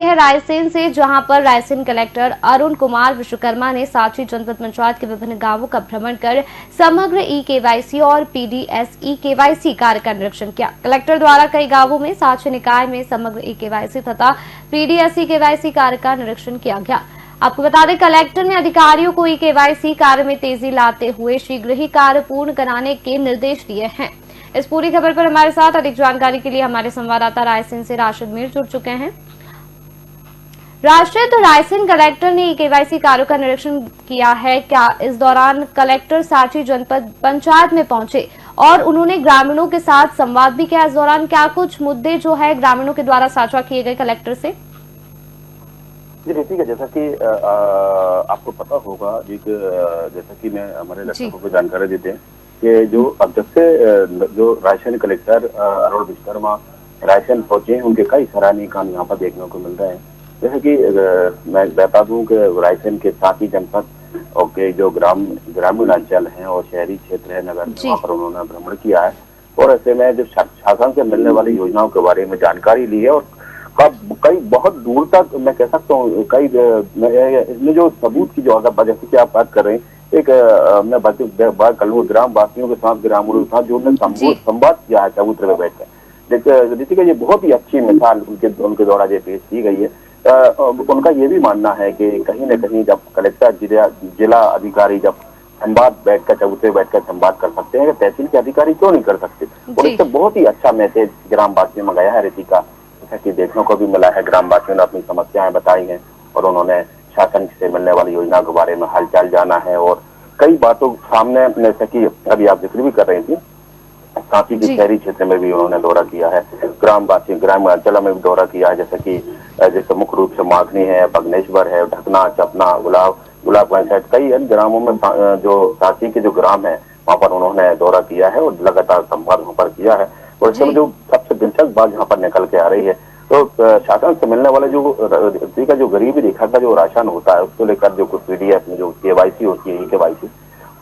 है रायसेन से, जहां पर रायसेन कलेक्टर अरुण कुमार विश्वकर्मा ने सांची जनपद पंचायत के विभिन्न गांवों का भ्रमण कर समग्र ई-केवाईसी और पीडीएस ई-केवाईसी कार्य का निरीक्षण किया। कलेक्टर द्वारा कई गांवों में सांची निकाय में समग्र ई-केवाईसी तथा पीडीएस ई-केवाईसी कार्य का निरीक्षण किया गया। आपको बता दें, कलेक्टर ने अधिकारियों को ई-केवाईसी कार्य में तेजी लाते हुए शीघ्र ही कार्य पूर्ण कराने के निर्देश दिए हैं। इस पूरी खबर पर हमारे साथ अधिक जानकारी के लिए हमारे संवाददाता रायसेन से राशिद मीर जुड़ चुके हैं। राशिद, रायसेन कलेक्टर ने ई-केवाईसी कार्यों का निरीक्षण किया है। क्या इस दौरान कलेक्टर सांची जनपद पंचायत में पहुंचे और उन्होंने ग्रामीणों के साथ संवाद भी किया? इस दौरान क्या कुछ मुद्दे जो है ग्रामीणों के द्वारा साझा किए गए कलेक्टर से? जी ठीक है, जैसा कि आपको पता होगा जी, जैसा कि मैं हमारे दर्शकों को जानकारी देते हैं कि जो अब जब से जो रायसेन कलेक्टर अरुण विश्वकर्मा रायसेन पहुंचे हैं, उनके कई सराहनीय काम यहाँ पर देखने को मिल रहे हैं। जैसे कि मैं बता दूं कि रायसेन के सांची जनपद और के जो ग्रामीण अंचल हैं और शहरी क्षेत्र है नगर, वहाँ पर उन्होंने भ्रमण किया है और ऐसे में जो शासन से मिलने वाली योजनाओं के बारे में जानकारी ली है और कई बहुत दूर तक मैं कह सकता हूँ कई इसमें जो सबूत की जो जैसे कि आप बात कर रहे हैं, एक मैं बात कर लूँ ग्राम वासियों के साथ, ग्रामीणों के साथ जो उन्होंने संवाद किया है चबूतरे में बैठकर। देखिए ये बहुत ही अच्छी मिसाल उनके द्वारा ये पेश की गई है। उनका ये भी मानना है कि कहीं न कहीं जब कलेक्टर जिला अधिकारी जब संवाद बैठकर चबूतरे बैठकर संवाद कर सकते हैं, तहसील के अधिकारी क्यों नहीं कर सकते? और इससे बहुत ही अच्छा मैसेज ग्रामवासियों में गया है रितिका, जैसा कि देखने को भी मिला है। ग्रामवासियों ने अपनी समस्याएं बताई हैं और उन्होंने शासन से मिलने वाली योजना के बारे में हालचाल जाना है और कई बातों सामने, जैसे कि अभी आप जिक्र भी कर रही थी, सांची के शहरी क्षेत्र में भी उन्होंने दौरा किया है, ग्रामवासी ग्रामीण अंचल में भी दौरा किया है, जैसे मुख्य रूप से माखनी है, बगनेश्वर है, ढकना, चपना, गुलाब पंचायत, कई अन्य ग्रामों में जो सांची के जो ग्राम है वहाँ पर उन्होंने दौरा किया है और लगातार संवाद वहाँ पर किया है। और इसमें जो सबसे दिलचस्प बात यहाँ पर निकल के आ रही है, तो शासन से मिलने वाले जो गरीबी रेखा का जो राशन होता है उसको लेकर जो कुछ पीडीएस में जो केवाईसी होती है, ई-केवाईसी,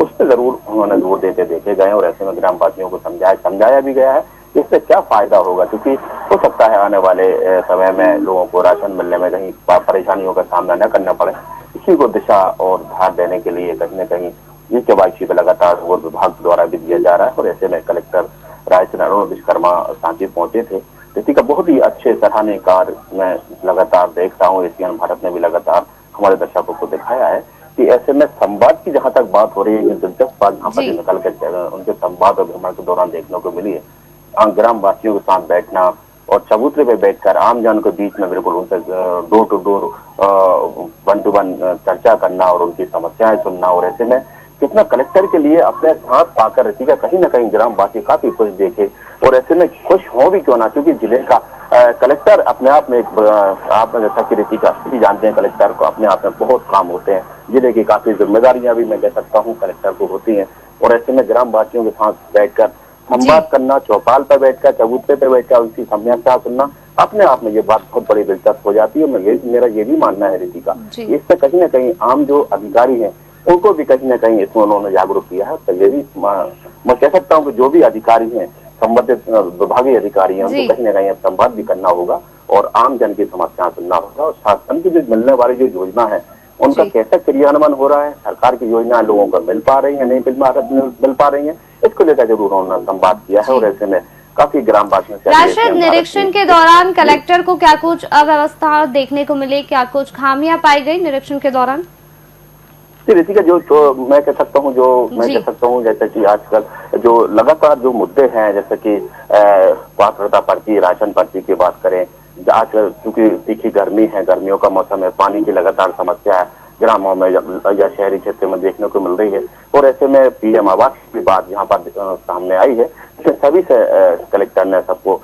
उस पर जरूर उन्होंने जोर देते देखे गए और ऐसे में ग्रामवासियों को समझाया भी गया है इससे क्या फायदा होगा, क्योंकि हो सकता है आने वाले समय में लोगों को राशन मिलने में कहीं परेशानियों का सामना न करना पड़े। इसी को दिशा और धार देने के लिए कहीं न कहीं ये केवाईसी पे लगातार वो विभाग द्वारा भी दिया जा रहा है और ऐसे में कलेक्टर रायसेन अरुण विश्वकर्मा सांची पहुंचे थे। इसी का बहुत ही अच्छे सराहनीय कार्य मैं लगातार देखता हूँ। एशियन भारत ने भी लगातार हमारे दर्शकों को दिखाया है कि ऐसे में संवाद की जहाँ तक बात हो रही है, दिलचस्प बात यहाँ पर निकल कर उनके संवाद और भ्रमण के दौरान देखने को मिली है। ग्राम वासियों के साथ बैठना और चबूतरे पे बैठकर आम जन के बीच में बिल्कुल उनसे डोर टू डोर 1 to 1 चर्चा करना और उनकी समस्याएं सुनना और ऐसे में कितना कलेक्टर के लिए अपने साथ पाकर रखिएगा, कहीं ना कहीं ग्रामवासी काफी खुश देखे और ऐसे में खुश हो भी क्यों ना, क्योंकि जिले का कलेक्टर अपने आप में आप जैसा कि रितिका भी जानते हैं, कलेक्टर को अपने आप में बहुत काम होते हैं, जिले की काफी जिम्मेदारियां भी मैं कह सकता हूँ कलेक्टर को होती हैं और ऐसे में ग्रामवासियों के साथ बैठकर संवाद करना, चौपाल पर बैठकर, चबूतरे पर बैठकर उनकी समस्या सुनना, अपने आप में ये बात बहुत बड़ी दिलचस्प हो जाती है। मेरा ये भी मानना है रितिका, इससे कहीं ना कहीं आम जो अधिकारी हैं उनको भी कहीं ना कहीं इसमें उन्होंने जागरूक किया है। तो ये भी मैं कह सकता हूँ कि जो भी अधिकारी हैं, संबंधित विभागीय अधिकारी हैं, उनको कहीं ना कहीं संवाद भी करना होगा और आम जन की समस्या सुनना होगा और शासन की जो मिलने वाली जो योजना है उनका कैसा क्रियान्वयन हो रहा है, सरकार की योजनाएं लोगों को मिल पा रही है, नहीं मिल पा रही है, इसको लेकर जरूर उन्होंने संवाद किया है और ऐसे में काफी ग्रामवासियों से। राशिद, निरीक्षण के दौरान कलेक्टर को क्या कुछ अव्यवस्था देखने को मिली, क्या कुछ खामियां पाई गई निरीक्षण के दौरान? रितिका जो मैं कह सकता हूँ जैसे कि आजकल जो लगातार जो मुद्दे हैं, जैसे कि पात्रता पर्ची, राशन पर्ची की बात करें, आजकल क्योंकि तीखी गर्मी है, गर्मियों का मौसम है, पानी की लगातार समस्या है ग्रामों में या शहरी क्षेत्र में देखने को मिल रही है और ऐसे में पीएम आवास की बात यहाँ पर सामने आई है। सभी से कलेक्टर ने सबको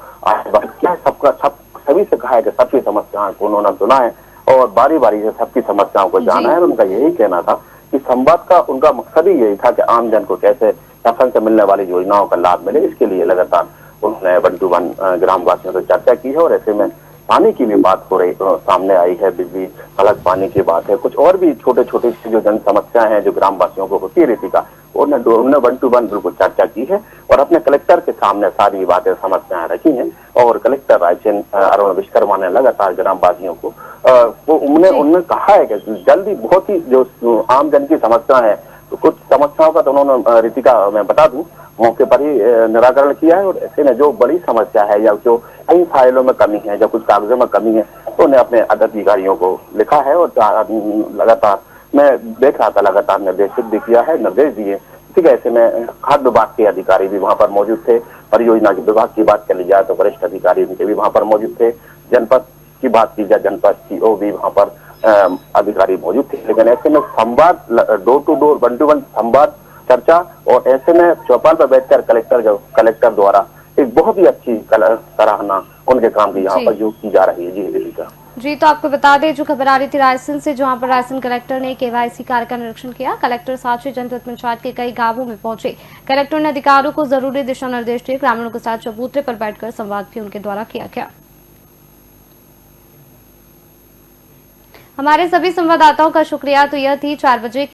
सभी से कहा है कि सबकी समस्याओं को उन्होंने सुना है और बारी बारी से सबकी समस्याओं को जाना है और उनका यही कहना था कि संवाद का उनका मकसद ही यही था कि आम जन को कैसे शासन से मिलने वाली योजनाओं का लाभ मिले, इसके लिए लगातार उन्होंने 1 to 1 ग्रामवासियों से चर्चा की है और ऐसे में पानी की भी बात हो रही सामने आई है, बिजली सड़क पानी की बात है, कुछ और भी छोटे छोटे जो जन समस्याएं हैं जो ग्रामवासियों को होती रहती का उन्होंने 1 to 1 बिल्कुल चर्चा की है और अपने कलेक्टर के सामने सारी बातें समस्याएं रखी हैं। और कलेक्टर रायसेन अरुण विश्वकर्मा ने लगातार ग्रामवासियों को उन्होंने कहा है कि जल्दी बहुत ही जो आम जन की समस्या है, तो कुछ समस्याओं का तो उन्होंने रितिका मैं बता दूं मौके पर ही निराकरण किया है। और ऐसे में जो बड़ी समस्या है या जो कई फाइलों में कमी है या कुछ कागजों में कमी है, तो उन्हें अपने अधिकारियों को लिखा है और लगातार मैं देख रहा था, लगातार निर्देशित भी किया है, निर्देश दिए। ठीक है, ऐसे में खाद्य विभाग के अधिकारी भी वहां पर मौजूद थे। परियोजना के विभाग की बात कर ली जाए तो वरिष्ठ अधिकारी उनके भी वहां पर मौजूद थे। जनपद की बात की जाए, जनपद सीओ भी वहां पर अधिकारी मौजूद थे। लेकिन ऐसे में संवाद, डोर टू डोर 1 to 1 संवाद चर्चा, और ऐसे में चौपाल पर बैठकर कलेक्टर द्वारा एक बहुत ही अच्छी सराहना उनके काम की यहाँ पर जो की जा रही है। जी दीपिका जी, तो आपको बता दें जो खबर आ रही थी रायसेन से, जहां पर रायसेन कलेक्टर ने केवाईसी कार्य का निरीक्षण किया। कलेक्टर साक्षी जनपद पंचायत के कई गांवों में पहुंचे। कलेक्टर ने अधिकारियों को जरूरी दिशा निर्देश दिए। ग्रामीणों के साथ चबूतरे पर बैठकर संवाद भी उनके द्वारा किया गया। हमारे सभी संवाददाताओं का शुक्रिया। तो यह थी 4 बजे